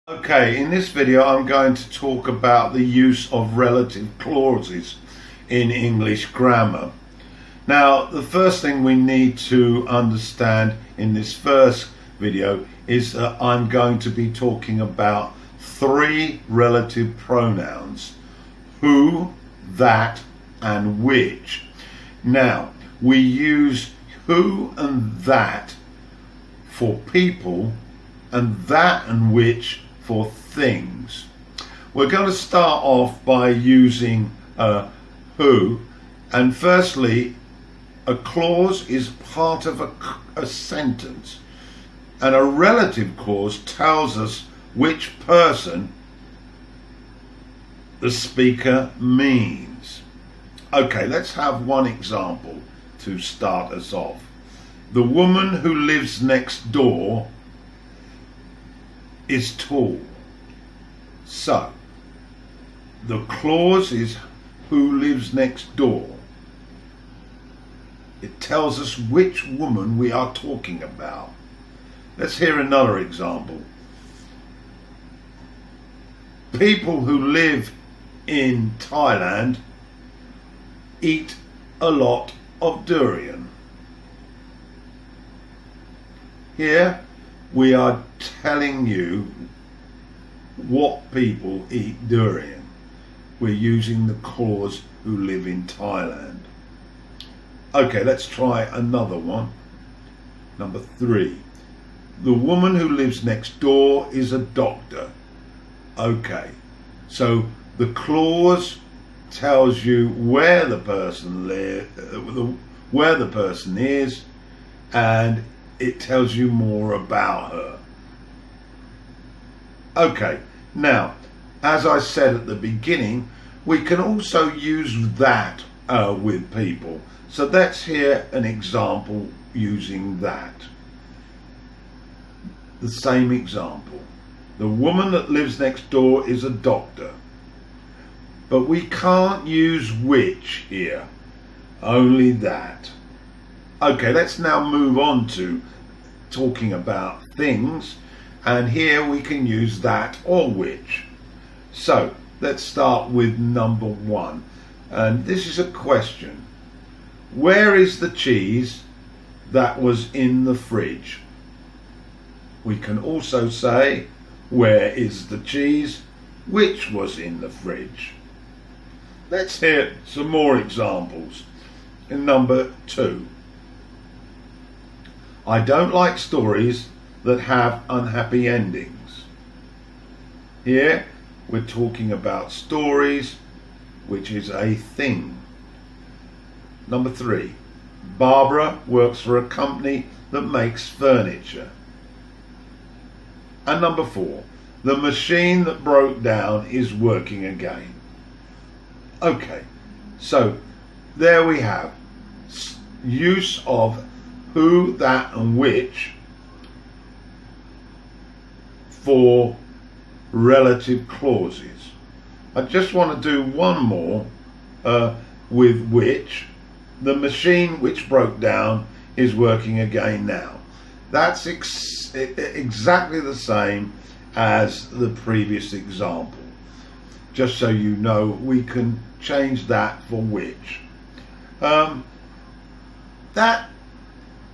Okay, in this video I'm going to talk about the use of relative clauses in English grammar. Now, the first thing we need to understand in this first video is that I'm going to be talking about three relative pronouns: who, that, and which. Now, we use who and that for people, and that and which for things. We're going to start off by using who, and firstly, a clause is part of a sentence, and a relative clause tells us which person the speaker means. Okay, let's have one example to start us off. The woman who lives next door is tall. So, the clause is who lives next door. It tells us which woman we are talking about. Let's hear another example. People who live in Thailand eat a lot of durian. Here we are telling you what people eat durian. We're using the clause who live in Thailand. Okay, let's try another one. Number 3. The woman who lives next door is a doctor. Okay, so the clause tells you where the person where the person is, and it tells you more about her. Okay, now, as I said at the beginning, we can also use that with people. So let's hear an example using that. The same example. The woman that lives next door is a doctor. But we can't use which here, only that. Okay, let's now move on to talking about things, and here we can use that or which. So let's start with number 1, and this is a question. Where is the cheese that was in the fridge? We can also say, where is the cheese which was in the fridge? Let's hear some more examples. In number 2. I don't like stories that have unhappy endings. Here we're talking about stories, which is a thing. Number 3. Barbara works for a company that makes furniture. And number 4. The machine that broke down is working again. Okay, so there we have use of who, that, and which for relative clauses. I just want to do one more with which. The machine which broke down is working again now. That's exactly the same as the previous example. Just so you know, we can change that for which. That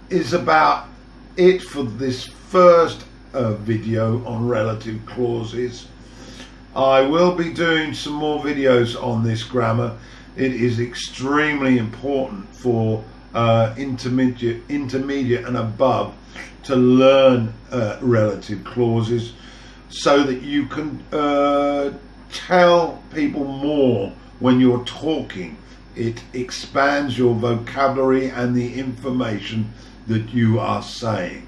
is about it for this first video on relative clauses. I will be doing some more videos on this grammar. It is extremely important for intermediate and above to learn relative clauses, so that you can tell people more when you're talking. It expands your vocabulary and the information that you are saying.